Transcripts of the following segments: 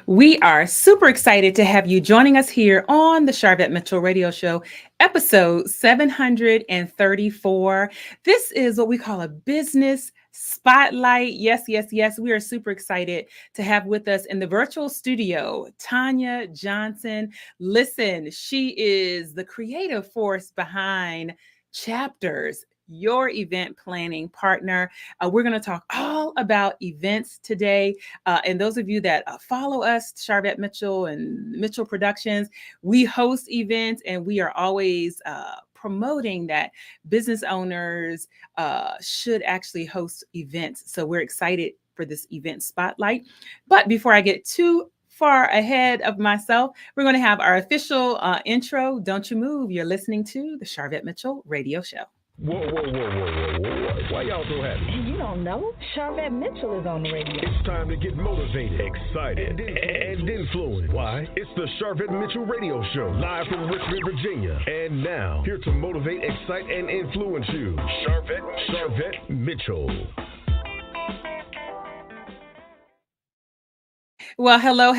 We are super excited to have you joining us here on the Sharvette Mitchell Radio Show, episode 734. This is what we call a business spotlight. Yes, yes, yes. We are super excited to have with us in the virtual studio Tanya Johnson. Listen, she is the creative force behind Chapters, your event planning partner. We're going to talk all about events today. And those of you that follow us, Sharvette Mitchell and Mitchell Productions, we host events and we are always promoting that business owners should actually host events. So we're excited for this event spotlight. But before I get too far ahead of myself, we're going to have our official intro. Don't you move. You're listening to the Sharvette Mitchell Radio Show. Whoa, whoa, whoa, whoa, whoa, whoa. Why y'all so happy? You don't know? Sharvette Mitchell is on the radio. It's time to get motivated, excited, and influenced. Why? It's the Sharvette Mitchell Radio Show, live from Richmond, Virginia. And now, here to motivate, excite, and influence you, Sharvette Mitchell. Well, hello,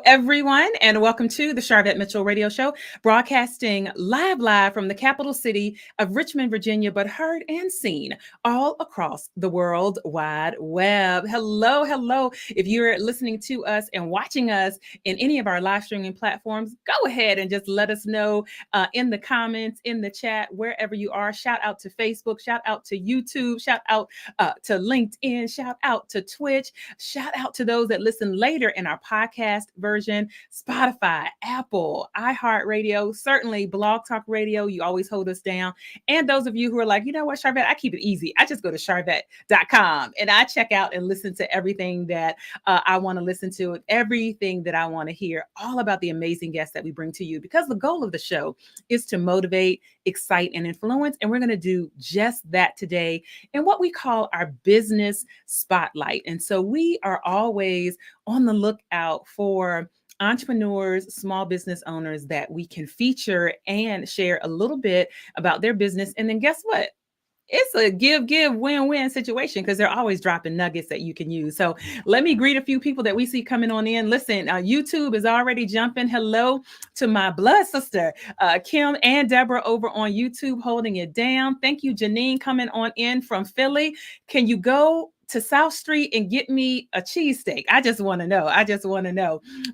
everyone, and welcome to the Sharvette Mitchell Radio Show, broadcasting live from the capital city of Richmond, Virginia, but heard and seen all across the World Wide Web. Hello. If you're listening to us and watching us in any of our live streaming platforms, go ahead and just let us know in the comments, in the chat, wherever you are. Shout out to Facebook, shout out to YouTube, shout out to LinkedIn, shout out to Twitch, shout out to those that listen later in our podcast version, Spotify, Apple, iHeartRadio, certainly Blog Talk Radio. You always hold us down. And those of you who are like, you know what, Sharvette, I keep it easy. I just go to sharvette.com and I check out and listen to everything that I want to listen to, everything that I want to hear, all about the amazing guests that we bring to you, because the goal of the show is to motivate, excite, and influence. And we're going to do just that today in what we call our business spotlight. And so we are always on the lookout for entrepreneurs, small business owners that we can feature and share a little bit about their business. And then guess what? It's a give, win-win situation because they're always dropping nuggets that you can use. So let me greet a few people that we see coming on in. Listen, YouTube is already jumping. Hello to my blood sister, Kim and Deborah over on YouTube, holding it down. Thank you, Janine, coming on in from Philly. Can you go to South Street and get me a cheesesteak? I just want to know.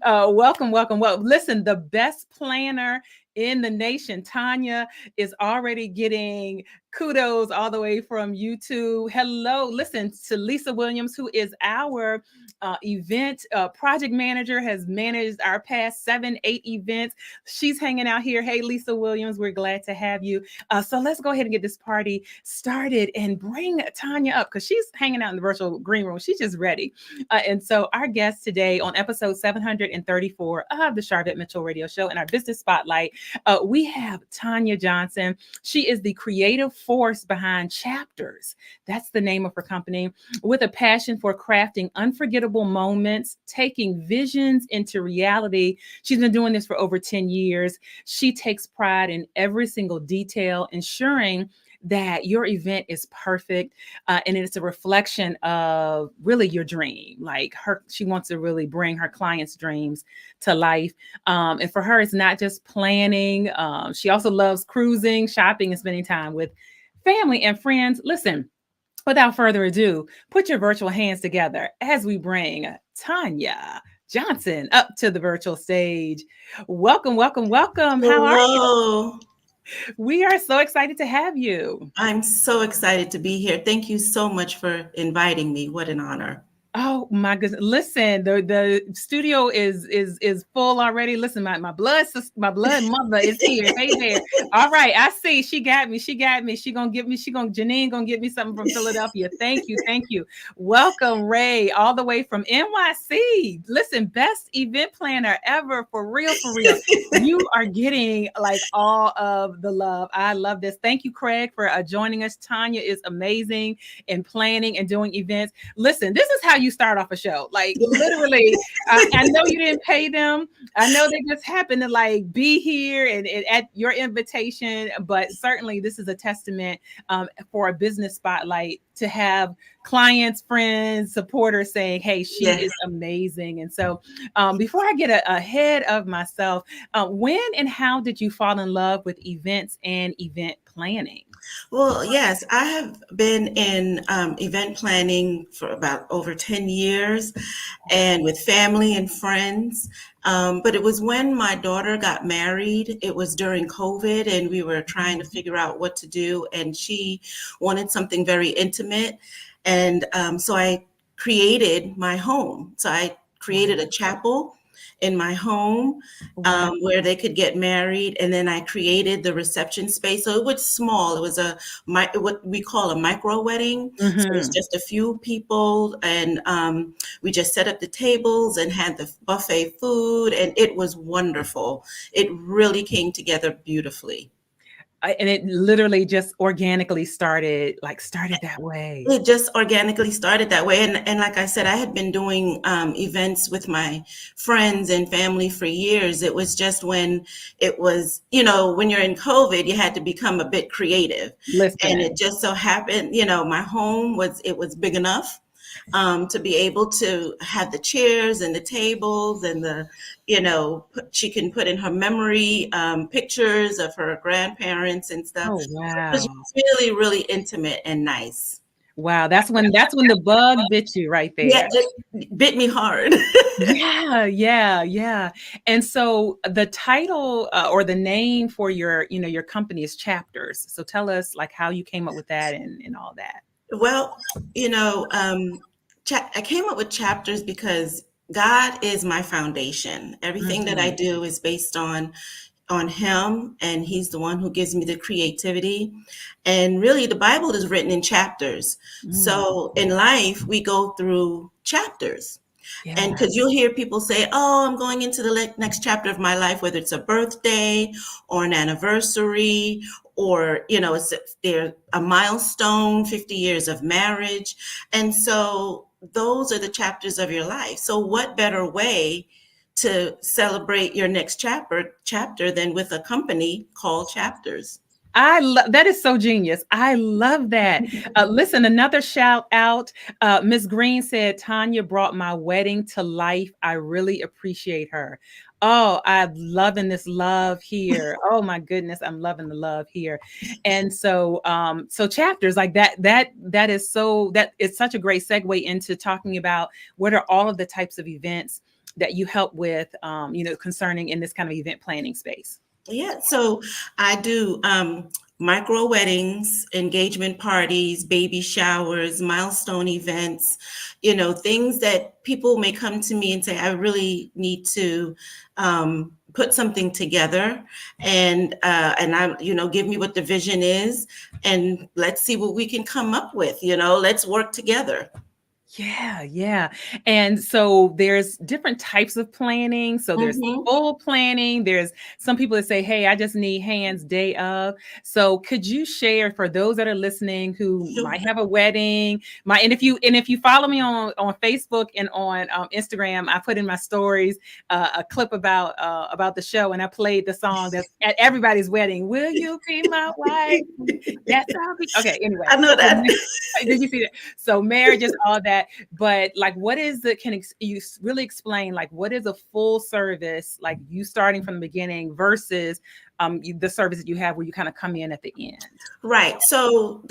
Welcome. Well, listen, the best planner in the nation, Tanya, is already getting kudos all the way from YouTube. Hello, listen to Lisa Williams, who is our event project manager, has managed our past 7-8 events. She's hanging out here. Hey, Lisa Williams, we're glad to have you. So let's go ahead and get this party started and bring Tanya up because she's hanging out in the virtual green room. She's just ready. And so our guest today on episode 734 of the Sharvette Mitchell Radio Show and our business spotlight, we have Tanya Johnson. She is the creative force behind Chapters. That's the name of her company, with a passion for crafting unforgettable moments, taking visions into reality. She's been doing this for over 10 years. She takes pride in every single detail, ensuring that your event is perfect, and it's a reflection of really your dream. Like she wants to really bring her clients' dreams to life. And for her, it's not just planning. She also loves cruising, shopping, and spending time with family and friends. Listen, without further ado, put your virtual hands together as we bring Tanya Johnson up to the virtual stage. Welcome. How are you? We are so excited to have you. I'm so excited to be here. Thank you so much for inviting me. What an honor. Oh my goodness! Listen, the studio is full already. Listen, my blood mother is here. Hey there. All right, I see. She got me. Janine gonna get me something from Philadelphia. Thank you. Welcome, Ray, all the way from NYC. Listen, best event planner ever, for real. You are getting like all of the love. I love this. Thank you, Craig, for joining us. Tanya is amazing in planning and doing events. Listen, this is how you start off a show. Like literally, I know you didn't pay them. I know they just happened to like be here and at your invitation, but certainly this is a testament for a business spotlight to have clients, friends, supporters saying, hey, she Yes. is amazing. And so before I get ahead of myself, when and how did you fall in love with events and event planning? Well, yes, I have been in event planning for about over 10 years and with family and friends. But it was when my daughter got married. It was during COVID, and we were trying to figure out what to do. And she wanted something very intimate. And so I created my home. So I created a chapel in my home Wow. where they could get married. And then I created the reception space. So it was small. It was what we call a micro wedding. So it was Mhm. just a few people, and we just set up the tables and had the buffet food, and it was wonderful. It really came together beautifully. And it literally just organically started that way. It just organically started that way. And like I said, I had been doing events with my friends and family for years. It was just when it was, when you're in COVID, you had to become a bit creative. And Listen. it just so happened, my home was big enough to be able to have the chairs and the tables and she can put in her memory pictures of her grandparents and stuff. Oh, So it was wow. really, really intimate and nice. Wow, that's when the bug bit you right Yeah, there. it bit me hard. Yeah, yeah, yeah. And so the title or the name for your company is Chapters. So tell us like how you came up with that and all that. Well, I came up with chapters because God is my foundation. Everything that I Mhm. do is based on him, and he's the one who gives me the creativity. And really the Bible is written in chapters. Mm, So in life we go through chapters. And yeah. because you'll hear people say, oh, I'm going into the next chapter of my life, whether it's a birthday or an anniversary, or, they're a milestone, 50 years of marriage. And so those are the chapters of your life. So what better way to celebrate your next chapter than with a company called Chapters? I love that is so genius. I love that. Listen, another shout out. Miss Green said, Tanya brought my wedding to life. I really appreciate her. Oh, I'm loving this love here. Oh my goodness, I'm loving the love here. And so so chapters like that is so that it's such a great segue into talking about what are all of the types of events that you help with concerning in this kind of event planning space. Yeah, so I do micro weddings, engagement parties, baby showers, milestone events, things that people may come to me and say, I really need to put something together, and I, give me what the vision is, and let's see what we can come up with. Let's work together. Yeah, yeah. And so there's different types of planning. So there's Hmm. full planning. There's some people that say, hey, I just need hands day of. So could you share for those that are listening who Sure. might have a wedding, and if you follow me on Facebook and on Instagram, I put in my stories a clip about the show, and I played the song that's at everybody's wedding. Will you be my wife? That's how we okay, anyway. I know So that. did you see that? So marriages, all that. But like, what is the, you really explain, like, what is a full service, like you starting from the beginning versus the service that you have where you kind of come in at the end? Right. So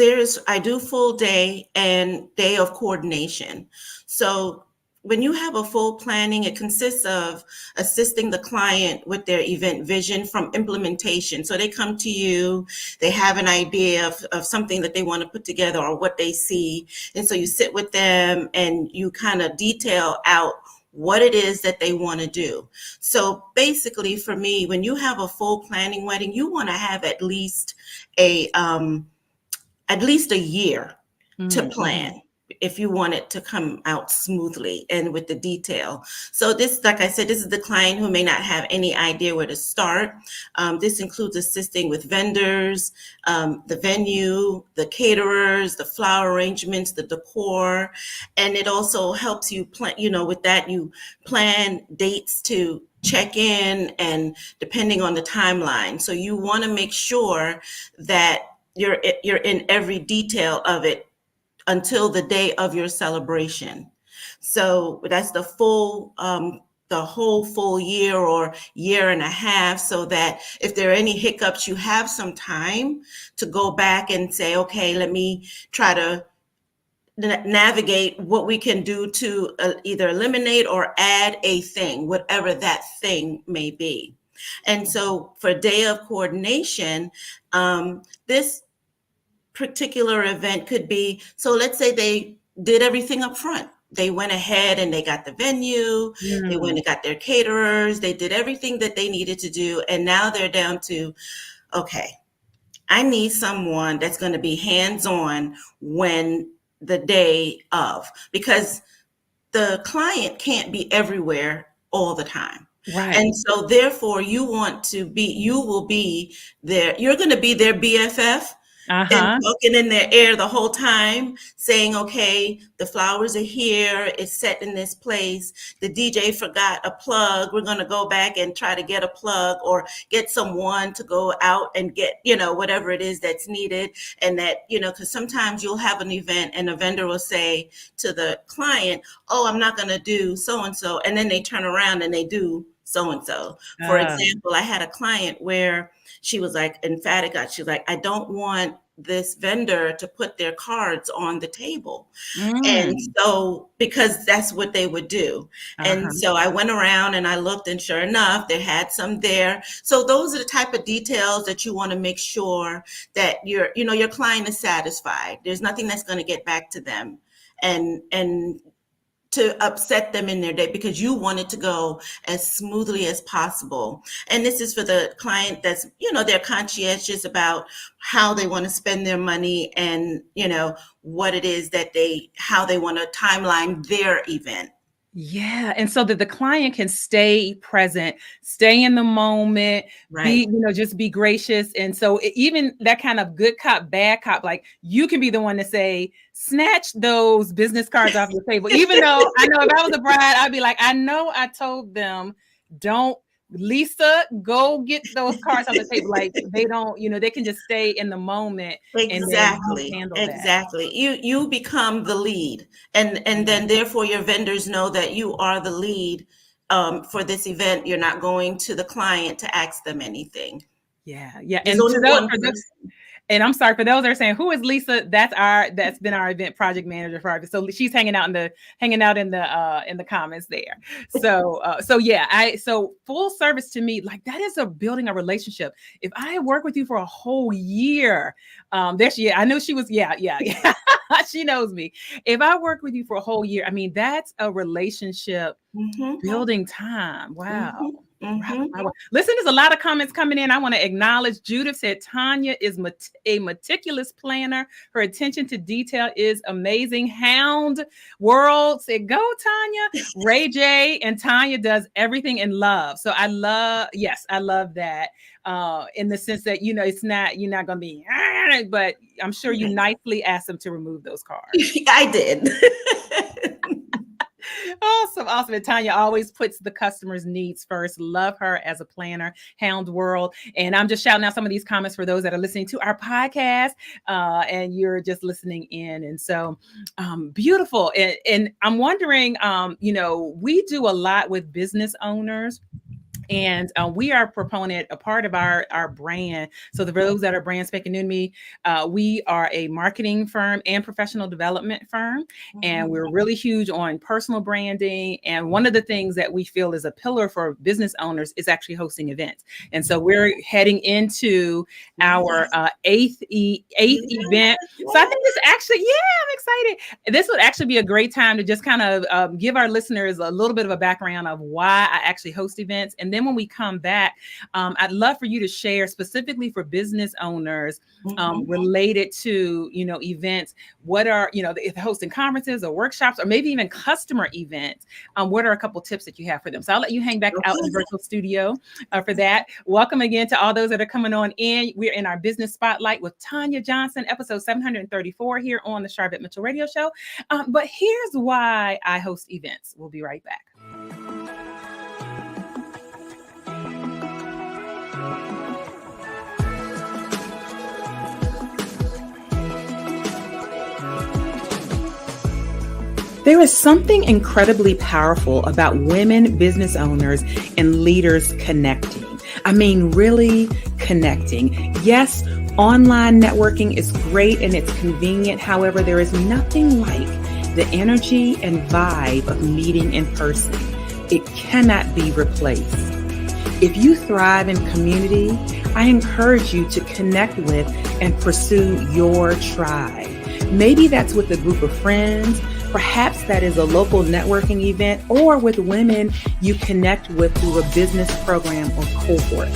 I do full day and day of coordination. So when you have a full planning, it consists of assisting the client with their event vision from implementation. So they come to you, they have an idea of something that they want to put together or what they see. And so you sit with them and you kind of detail out what it is that they want to do. So basically for me, when you have a full planning wedding, you want to have a at least a year to Mm-hmm. plan if you want it to come out smoothly and with the detail. So this, like I said, this is the client who may not have any idea where to start. This includes assisting with vendors, the venue, the caterers, the flower arrangements, the decor, and it also helps you plan, with that you plan dates to check in and depending on the timeline. So you want to make sure that you're in every detail of it until the day of your celebration. So that's the whole full year or year and a half, so that if there are any hiccups, you have some time to go back and say, okay, let me try to navigate what we can do to either eliminate or add a thing, whatever that thing may be. And so for day of coordination, this particular event could be, so let's say they did everything up front. They went ahead and they got the venue, they went and got their caterers, they did everything that they needed to do. And now they're down to, okay, I need someone that's going to be hands-on when the day of, because the client can't be everywhere all the time. Right. And so therefore you will be there. You're going to be their BFF. And talking in their ear the whole time, saying, okay, the flowers are here, it's set in this place. The DJ forgot a plug. We're going to go back and try to get a plug or get someone to go out and get, whatever it is that's needed. And that, because sometimes you'll have an event and a vendor will say to the client, oh, I'm not going to do so-and-so. And then they turn around and they do so-and-so. For example, I had a client where she was like emphatic. She's like, I don't want this vendor to put their cards on the table. And so, because that's what they would do. And so I went around and I looked, and sure enough, they had some there. So those are the type of details that you want to make sure that your client is satisfied. There's nothing that's going to get back to them and to upset them in their day, because you want it to go as smoothly as possible. And this is for the client that's, they're conscientious about how they want to spend their money and, what it is that how they want to timeline their event. Yeah. And so that the client can stay present, stay in the moment, right. Just be gracious. And so even that kind of good cop, bad cop, like you can be the one to say, snatch those business cards off your table. Even though I know if I was a bride, I'd be like, I know I told them, don't, Lisa, go get those cards on the table. Like they don't, they can just stay in the moment. Exactly. And exactly. You become the lead, and then therefore your vendors know that you are the lead for this event. You're not going to the client to ask them anything. Yeah. And and I'm sorry for those that are saying, who is Lisa? That's been our event project manager for our, so she's hanging out in the comments there. So full service to me, like that is building a relationship. If I work with you for a whole year, there she is. I know she was, yeah. She knows me. If I work with you for a whole year, I mean, that's a relationship building time. Wow. Listen, there's a lot of comments coming in. I want to acknowledge Judith said Tanya is a meticulous planner. Her attention to detail is amazing. Hound World said, go Tanya. Ray J and Tanya does everything in love. So I love that. In the sense that, it's not, you're not going to be, but I'm sure you nicely asked them to remove those cards. I did. Awesome. And Tanya always puts the customer's needs first. Love her as a planner. Hound World. And I'm just shouting out some of these comments for those that are listening to our podcast and you're just listening in. And so beautiful. And I'm wondering, we do a lot with business owners. And we are a part of our brand. So for those that are brand spanking new to me, we are a marketing firm and professional development firm. And we're really huge on personal branding. And one of the things that we feel is a pillar for business owners is actually hosting events. And so we're heading into our eighth event. So I think this actually, I'm excited. This would actually be a great time to just kind of give our listeners a little bit of a background of why I actually host events. And then when we come back, I'd love for you to share specifically for business owners related to, events. What are, if hosting conferences or workshops or maybe even customer events, what are a couple tips that you have for them? So I'll let you hang back out in the virtual studio for that. Welcome again to all those that are coming on in. We're in our business spotlight with Tanya Johnson, episode 734 here on the Sharvette Mitchell Radio Show. But here's why I host events. We'll be right back. There is something incredibly powerful about women business owners and leaders connecting. I mean, really connecting. Yes, online networking is great and it's convenient. However, there is nothing like the energy and vibe of meeting in person. It cannot be replaced. If you thrive in community, I encourage you to connect with and pursue your tribe. Maybe that's with a group of friends. Perhaps that is a local networking event or with women you connect with through a business program or cohort.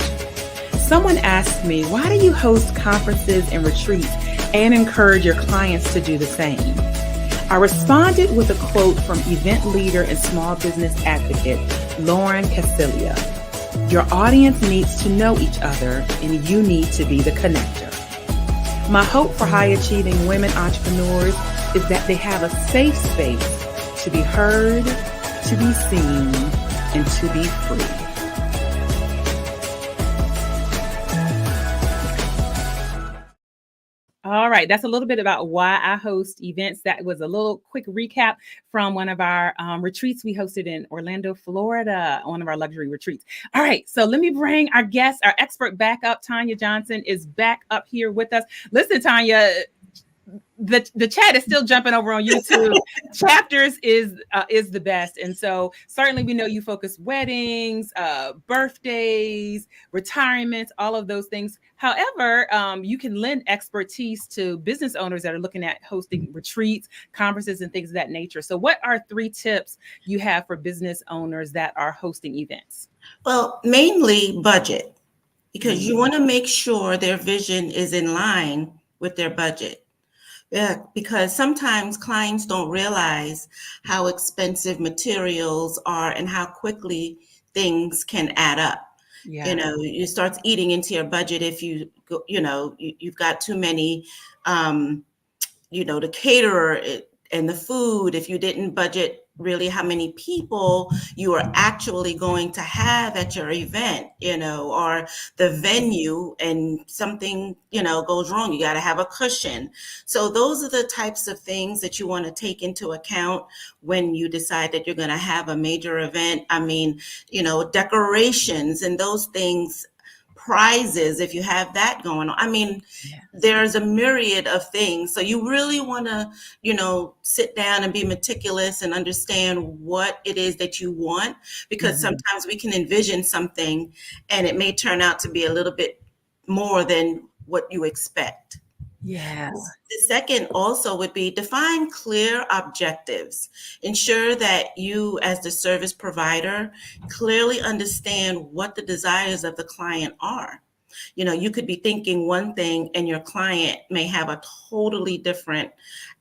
Someone asked me, why do you host conferences and retreats and encourage your clients to do the same? I responded with a quote from event leader and small business advocate, Lauren Casilia. Your audience needs to know each other and you need to be the connector. My hope for high-achieving women entrepreneurs is that they have a safe space to be heard, to be seen, and to be free. All right, that's a little bit about why I host events. That was a little quick recap from one of our retreats we hosted in Orlando, Florida, one of our luxury retreats. All right, so let me bring our guest, our expert back up. Tanya Johnson is back up here with us. Listen, Tanya, the chat is still jumping over on YouTube. Chapters is the best. And so certainly we know you focus weddings, birthdays, retirements, all of those things. However, you can lend expertise to business owners that are looking at hosting retreats, conferences, and things of that nature. So what are 3 tips you have for business owners that are hosting events? Well, mainly budget, because you want to make sure their vision is in line with their budget. Yeah, because sometimes clients don't realize how expensive materials are and how quickly things can add up. Yeah. You know, you start eating into your budget if you go, you've got too many, the caterer and the food, if you didn't budget really how many people you are actually going to have at your event, or the venue, and something, goes wrong, you got to have a cushion. So those are the types of things that you want to take into account when you decide that you're going to have a major event. I mean, decorations and those things, prizes, if you have that going on. I mean, there's a myriad of things. So you really want to, sit down and be meticulous and understand what it is that you want, because sometimes we can envision something and it may turn out to be a little bit more than what you expect. Yeah. The second also would be define clear objectives. Ensure that you, as the service provider, clearly understand what the desires of the client are. You could be thinking one thing and your client may have a totally different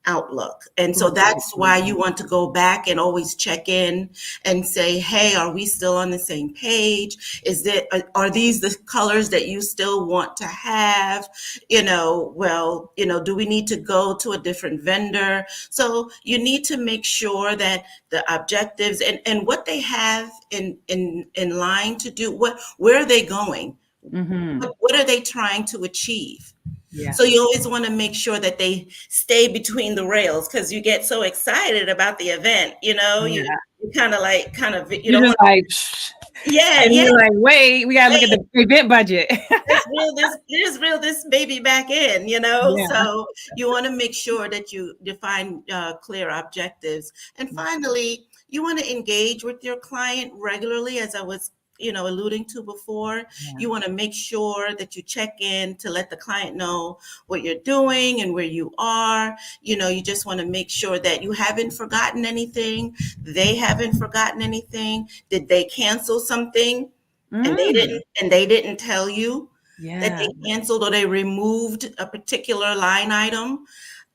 outlook. And so that's why you want to go back and always check in and say, hey, are we still on the same page? Are these the colors that you still want to have? Do we need to go to a different vendor? So you need to make sure that the objectives and what they have in line to do, where are they going? What are they trying to achieve? Yeah. So you always want to make sure that they stay between the rails, because you get so excited about the event, you kind of you don't just like, you're like, wait, we gotta look at the event budget. Let's reel this baby back in, So you want to make sure that you define clear objectives. And finally, you want to engage with your client regularly, as I was alluding to before. You want to make sure that you check in to let the client know what you're doing and where you are. You just want to make sure that you haven't forgotten anything. They haven't forgotten anything. Did they cancel something and they didn't tell you that they canceled, or they removed a particular line item?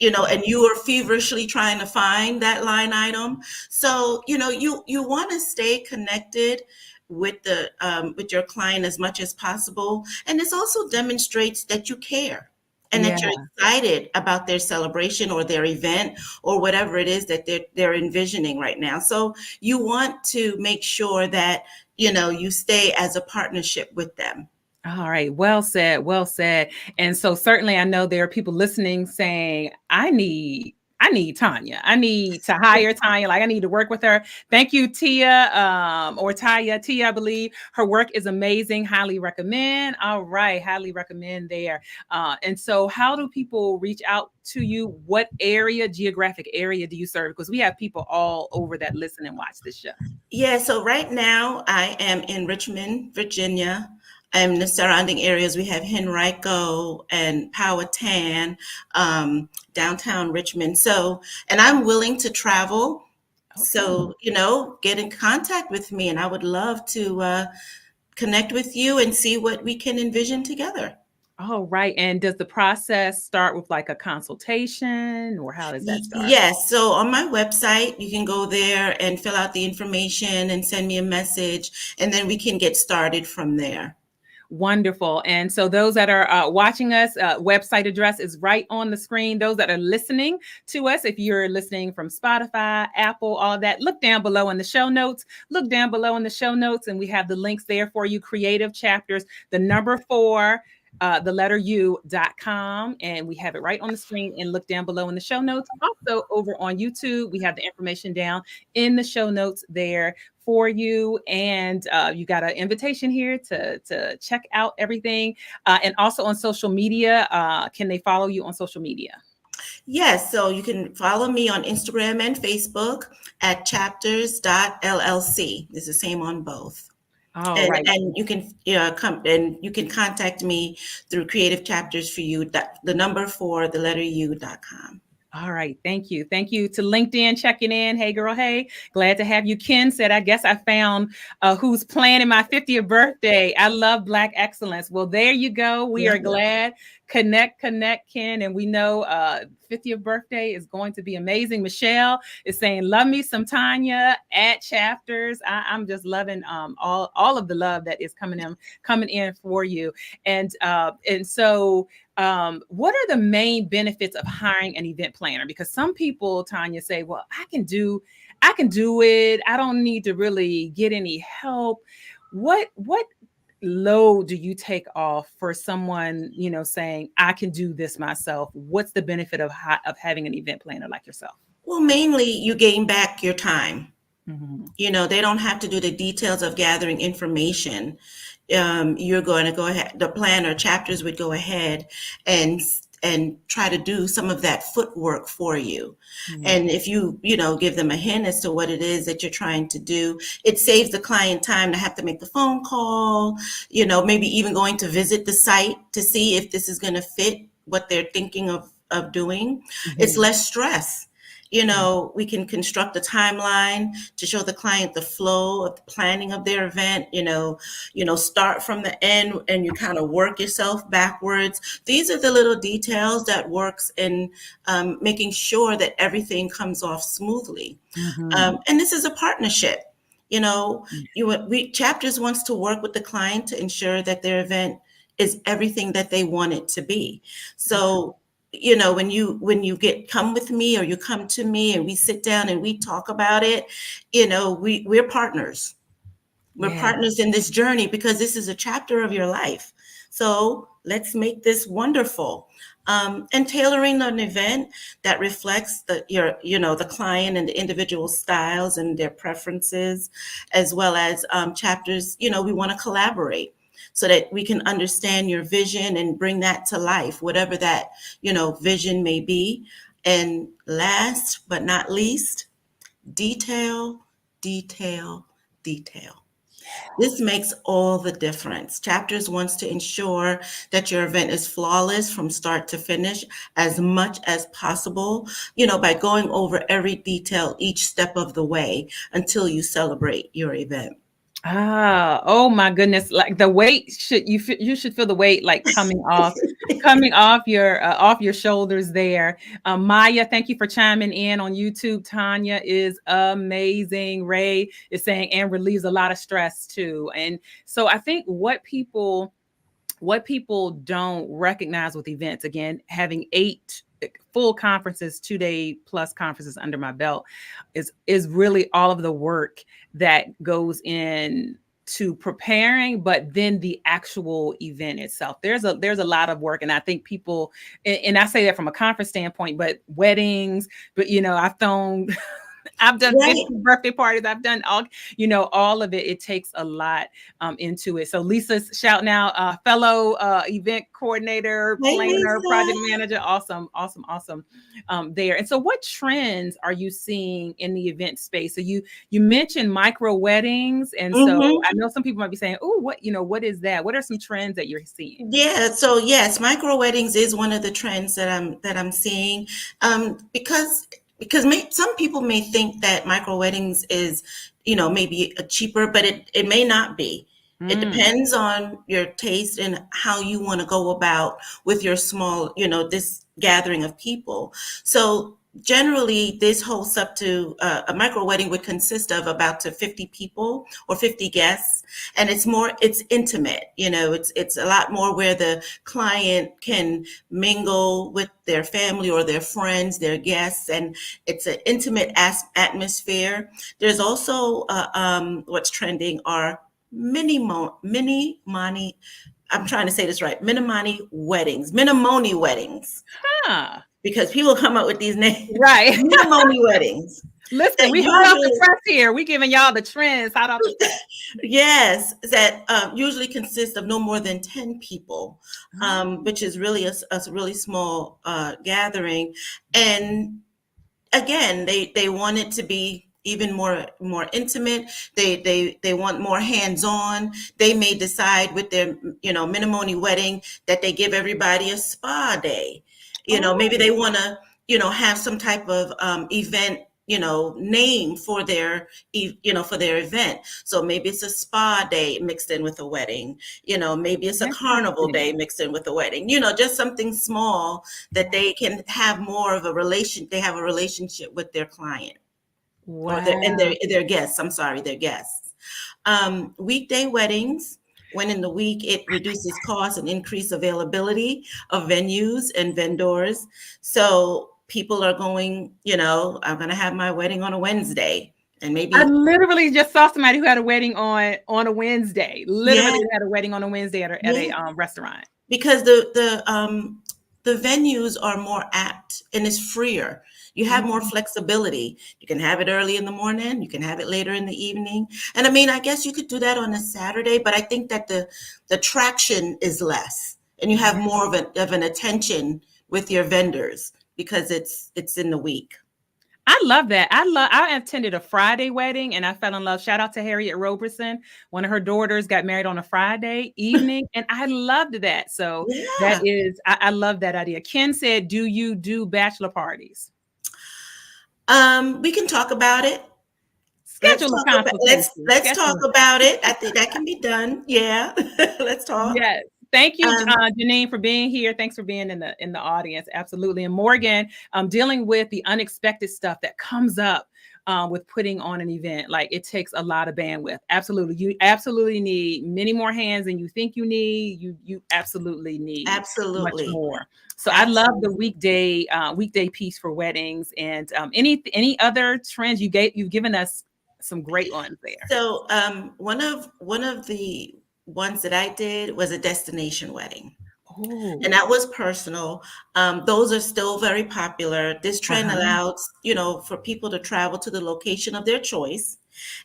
And you are feverishly trying to find that line item. So, you want to stay connected with with your client as much as possible. And this also demonstrates that you care and that you're excited about their celebration or their event or whatever it is that they're envisioning right now. So you want to make sure that, you stay as a partnership with them. All right. Well said. Well said. And so certainly I know there are people listening saying, I need I need Tanya. I need to hire Tanya. Like I need to work with her. Thank you, Tia, or Taya. Tia, I believe her work is amazing. Highly recommend. All right, highly recommend there. And so, how do people reach out to you? What area, geographic area, do you serve? Because we have people all over that listen and watch this show. Yeah, so right now I am in Richmond, Virginia. And the surrounding areas, we have Henrico and Powhatan, downtown Richmond. So, and I'm willing to travel. Okay. So, get in contact with me, and I would love to connect with you and see what we can envision together. Oh, right. And does the process start with like a consultation, or how does that start? Yes. So on my website, you can go there and fill out the information and send me a message, and then we can get started from there. Wonderful. And so those that are watching us, website address is right on the screen. Those that are listening to us, if you're listening from Spotify, Apple, all that, look down below in the show notes. Look down below in the show notes, and we have the links there for you. Creative Chapters, the number 4, the letter U.com, and we have it right on the screen, and look down below in the show notes. Also over on YouTube, we have the information down in the show notes there for you. And you got an invitation here to check out everything. And also on social media, can they follow you on social media? Yes, so you can follow me on Instagram and Facebook at chapters.llc. It's the same on both. All right. And you can come and you can contact me through Creative Chapters for You, the number 4, the letter U.com. All right. Thank you. Thank you to LinkedIn checking in. Hey, girl. Hey, glad to have you. Ken said, I guess I found who's planning my 50th birthday. I love Black excellence. Well, there you go. We are glad. Connect, Ken. And we know 50th birthday is going to be amazing. Michelle is saying, love me some Tanya at Chapters. I'm just loving all of the love that is coming in for you. And so what are the main benefits of hiring an event planner? Because some people, Tanya, say, well, I can do it. I don't need to really get any help. What load do you take off for someone, saying, I can do this myself? What's the benefit of having an event planner like yourself? Well, mainly you gain back your time. Mm-hmm. They don't have to do the details of gathering information. You're going to go ahead, the planner Chapters would go ahead and try to do some of that footwork for you. Mm-hmm. And if you give them a hint as to what it is that you're trying to do, it saves the client time to have to make the phone call, maybe even going to visit the site to see if this is going to fit what they're thinking of doing. Mm-hmm. It's less stress. We can construct a timeline to show the client the flow of the planning of their event, start from the end and you kind of work yourself backwards. These are the little details that works in making sure that everything comes off smoothly. Mm-hmm. And this is a partnership. Chapters wants to work with the client to ensure that their event is everything that they want it to be. So, when you come with me or you come to me and we sit down and we talk about it, we're partners. We're partners in this journey because this is a chapter of your life. So let's make this wonderful. And tailoring an event that reflects the client and the individual styles and their preferences, as well as Chapters, we want to collaborate so that we can understand your vision and bring that to life, whatever that, vision may be. And last but not least, detail. This makes all the difference. Chapters wants to ensure that your event is flawless from start to finish as much as possible, by going over every detail each step of the way until you celebrate your event. Oh my goodness. Like the weight you should feel the weight like coming off your shoulders there. Maya, thank you for chiming in on YouTube. Tanya is amazing. Ray is saying, and relieves a lot of stress too. And so I think what people don't recognize with events, again, having 8 full conferences, 2-day plus conferences under my belt, is really all of the work that goes in to preparing, but then the actual event itself. There's a lot of work, and I think people, and I say that from a conference standpoint, but weddings, but I've thrown I've done Right. 50 birthday parties. I've done all of it. It takes a lot into it. So Lisa's shouting out, fellow event coordinator, Hey, planner, project Lisa. manager. Awesome, awesome, awesome there. And so what trends are you seeing in the event space? So you mentioned micro weddings. And so Mhm. I know some people might be saying, oh, what is that? What are some trends that you're seeing? Yeah, so yes, micro weddings is one of the trends that I'm seeing, because some people may think that micro weddings is, maybe a cheaper, but it may not be. It Mm, depends on your taste and how you want to go about with your small, this gathering of people. So generally, this hosts up to a micro wedding would consist of about to 50 people or 50 guests, and it's intimate. It's a lot more where the client can mingle with their family or their friends, their guests, and it's an intimate atmosphere. There's also what's trending are mini money. I'm trying to say this right. Minimoni weddings, huh. because people come up with these names. Right. Minimoni weddings. Listen, That we hot off the usually, press here. We giving y'all the trends hot off the press. yes, that usually consist of no more than 10 people, which is really a really small gathering. And again, they want it to be even more intimate. They want more hands-on. They may decide with their minimoni wedding that they give everybody a spa day. Maybe they Oh, want to have some type of event, name for their for their event. So maybe it's a spa day mixed in with a wedding. Maybe it's a carnival day interesting. mixed in with a wedding. Just something small that they can have more of a relation. They have a relationship with their client or Wow. their guests. I'm sorry, their guests. Weekday weddings. When in the week, it reduces costs and increase availability of venues and vendors. So people are going, I'm going to have my wedding on a Wednesday, and I maybe, literally just saw somebody who had a wedding on a Wednesday. yeah, Literally had a wedding on a Wednesday at a yeah, restaurant. because the venues are more apt and it's freer. You have more Mhm. flexibility. You can have it early in the morning, you can have it later in the evening. And I mean, I guess you could do that on a Saturday, but I think that the traction is less and you have Yeah. more of an attention with your vendors because it's in the week. I love that. I attended a Friday wedding and I fell in love. Shout out to Harriet Roberson. One of her daughters got married on a Friday evening, and I loved that. So that Yeah. is, I love that idea. Ken said, do you do bachelor parties? We can talk about it. Schedule a consultation. Let's talk Schedule a about it. I think that can be done. Yeah. Let's talk. Yes. Thank you, Um, Janine, for being here. Thanks for being in the audience. Absolutely. And Morgan, dealing with the unexpected stuff that comes up with putting on an event. Like it takes a lot of bandwidth. Absolutely. You absolutely need many more hands than you think you need. You absolutely need much Absolutely. more. So I love the Absolutely. weekday piece for weddings. And any other trends you've given us some great ones there. So one of the ones that I did was a destination wedding. And Oh, that was personal. Those are still very popular. This trend uh-huh. allows, for people to travel to the location of their choice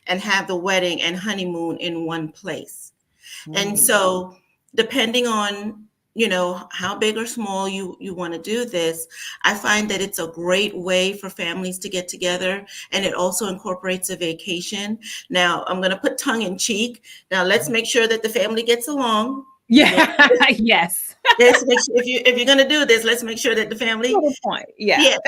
and have the wedding and honeymoon in one place. And Ooh. so, depending on how big or small you want to do this, I find that it's a great way for families to get together, and it also incorporates a vacation. Now, I'm going to put tongue in cheek. Now, let's make sure that the family gets along. Yeah. Yes. Let's make sure, if you're going to do this, let's make sure that the family, Little point. Yeah. yeah,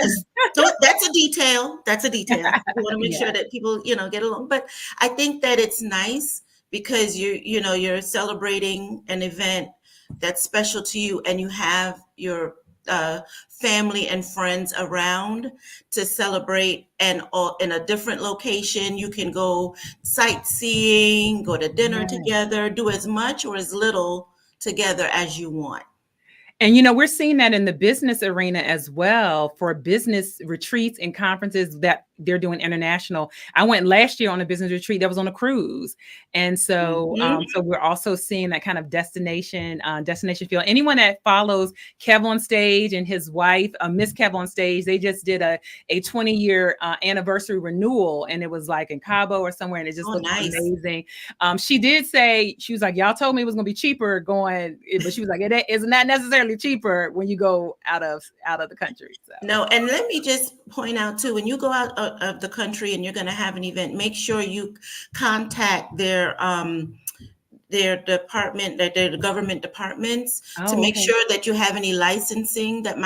so that's a detail. That's a detail. We want to make sure Yeah. that people, get along. But I think that it's nice because you're celebrating an event that's special to you, and you have your family and friends around to celebrate, and all in a different location. You can go sightseeing, go to dinner Yeah. together, do as much or as little together as you want. And we're seeing that in the business arena as well for business retreats and conferences that they're doing international. I went last year on a business retreat that was on a cruise. And so, so we're also seeing that kind of destination feel. Anyone that follows Kev on Stage and his wife, Miss Kev on Stage, they just did a 20-year anniversary renewal, and it was like in Cabo or somewhere, and it just looked amazing. She did say, she was like, y'all told me it was going to be cheaper going, but she was like, it is not necessarily cheaper when you go out of the country. So. No, and let me just point out too, when you go out of the country and you're going to have an event, make sure you contact their department, their government departments, to make sure that you have any licensing that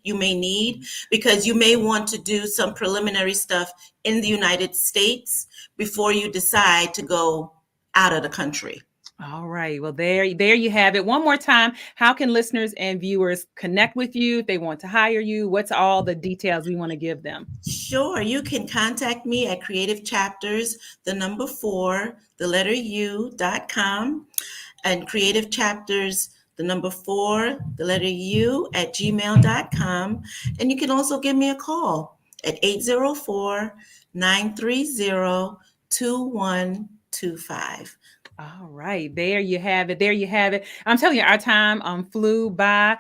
you may need, because you may want to do some preliminary stuff in the United States before you decide to go out of the country. All right. Well, there you have it. One more time, how can listeners and viewers connect with you if they want to hire you? What's all the details we want to give them? Sure. You can contact me at Creative Chapters, 4, U.com, and Creative Chapters, 4, U at gmail.com. And you can also give me a call at 804-930-2125. All right. There you have it. There you have it. I'm telling you, our time flew by.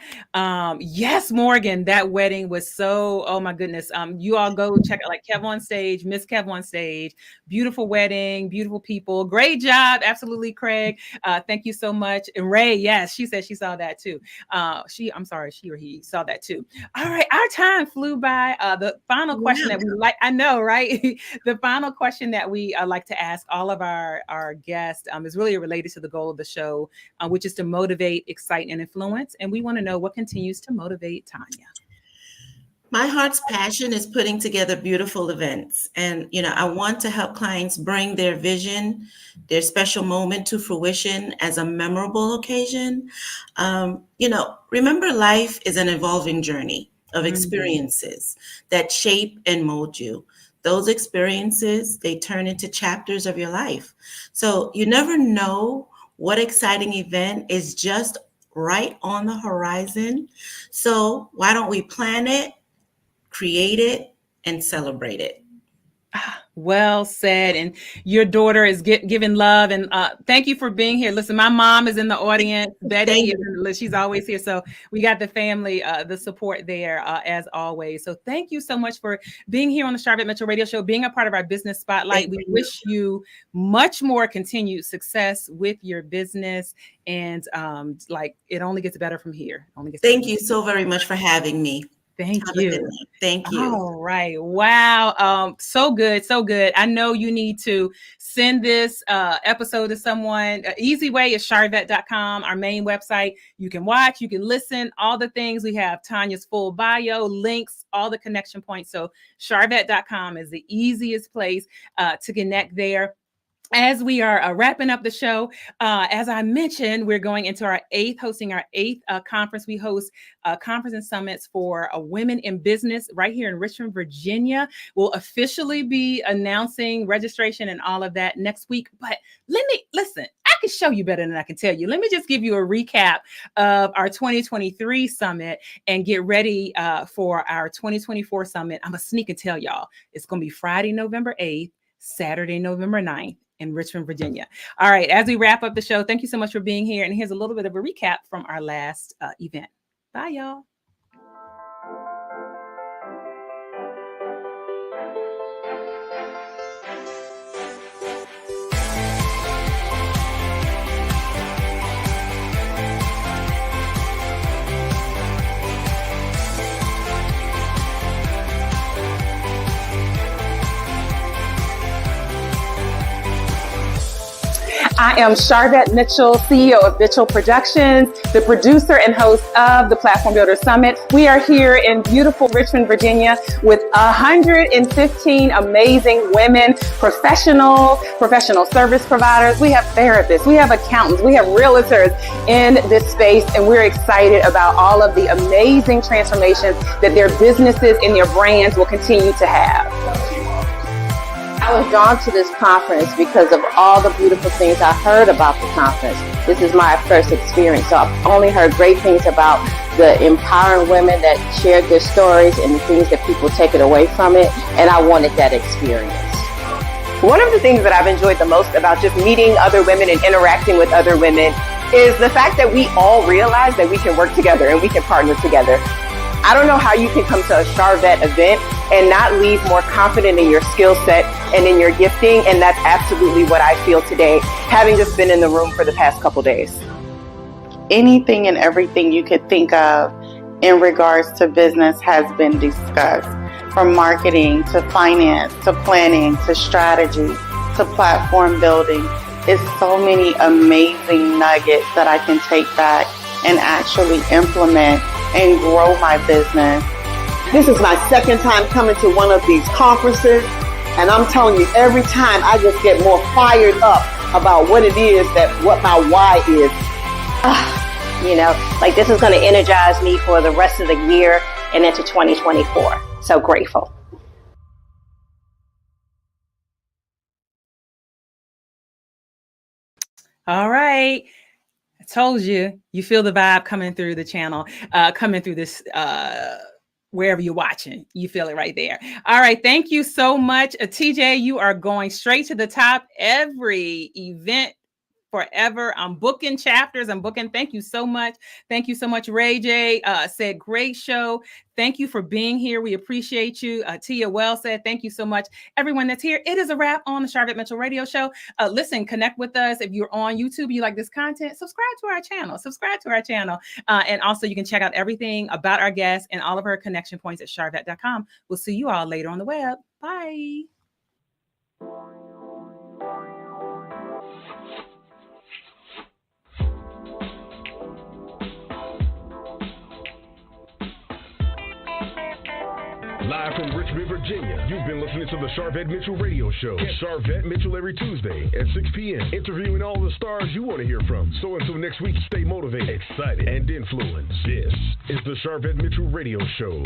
Yes, Morgan, that wedding was so, oh my goodness. You all go check out like Kev on Stage, Miss Kev on Stage. Beautiful wedding, beautiful people. Great job. Absolutely, Craig. Thank you so much. And Ray, yes, she said she saw that too. She or he saw that too. All right. Our time flew by. The final question that we like, I know, right? The final question that we like to ask all of our guests is really related to the goal of the show, which is to motivate, excite, and influence. And we want to know what continues to motivate Tanya. My heart's passion is putting together beautiful events. And, I want to help clients bring their vision, their special moment to fruition as a memorable occasion. Remember, life is an evolving journey of experiences that shape and mold you. Those experiences, they turn into chapters of your life. So you never know what exciting event is just right on the horizon. So why don't we plan it, create it, and celebrate it? Well said. And your daughter is giving love. And thank you for being here. Listen, my mom is in the audience. Betty, she's always here. So we got the family, the support there as always. So thank you so much for being here on the Sharvette Mitchell Radio Show, being a part of our business spotlight. We wish you much more continued success with your business. And it only gets better from here. Thank you so very much for having me. Thank you. Thank you. All right. Wow. So good. So good. I know you need to send this episode to someone. Easy way is Sharvette.com, our main website. You can watch, you can listen, all the things. We have Tanya's full bio, links, all the connection points. So Sharvette.com is the easiest place to connect there. As we are wrapping up the show, as I mentioned, we're going into hosting our eighth conference. We host conference and summits for women in business right here in Richmond, Virginia. We'll officially be announcing registration and all of that next week. But listen, I can show you better than I can tell you. Let me just give you a recap of our 2023 summit and get ready for our 2024 summit. I'm going to sneak and tell y'all, it's going to be Friday, November 8th, Saturday, November 9th. In Richmond, Virginia. All right, as we wrap up the show, thank you so much for being here. And here's a little bit of a recap from our last event. Bye, y'all. I am Sharvette Mitchell, CEO of Mitchell Productions, the producer and host of the Platform Builder Summit. We are here in beautiful Richmond, Virginia with 115 amazing women, professional service providers. We have therapists, we have accountants, we have realtors in this space, and we're excited about all of the amazing transformations that their businesses and their brands will continue to have. I was drawn to this conference because of all the beautiful things I heard about the conference. This is my first experience, so I've only heard great things about the empowering women that shared their stories and the things that people take it away from it, and I wanted that experience. One of the things that I've enjoyed the most about just meeting other women and interacting with other women is the fact that we all realize that we can work together and we can partner together. I don't know how you can come to a Sharvette event and not leave more confident in your skill set and in your gifting, and that's absolutely what I feel today, having just been in the room for the past couple days. Anything and everything you could think of in regards to business has been discussed. From marketing to finance to planning to strategy to platform building. It's so many amazing nuggets that I can take back and actually implement and grow my business. This is my second time coming to one of these conferences, and I'm telling you, every time I just get more fired up about what it is, what my why is. You know, like this is going to energize me for the rest of the year and into 2024. So grateful. All right. I told you, you feel the vibe coming through the channel, coming through this, wherever you're watching, you feel it right there. All right. Thank you so much. TJ, you are going straight to the top. Every event forever. I'm booking chapters. I'm booking. Thank you so much. Thank you so much. Ray J said, great show. Thank you for being here. We appreciate you. Tia Wells said, thank you so much. Everyone that's here. It is a wrap on the Sharvette Mitchell Radio Show. Listen, connect with us. If you're on YouTube, you like this content, subscribe to our channel. And also you can check out everything about our guests and all of her connection points at sharvette.com. We'll see you all later on the web. Bye. Live from Richmond, Virginia, you've been listening to the Sharvette Mitchell Radio Show. Catch Sharvette Mitchell every Tuesday at 6 p.m., interviewing all the stars you want to hear from. So until next week, stay motivated, excited, and influenced. This is the Sharvette Mitchell Radio Show.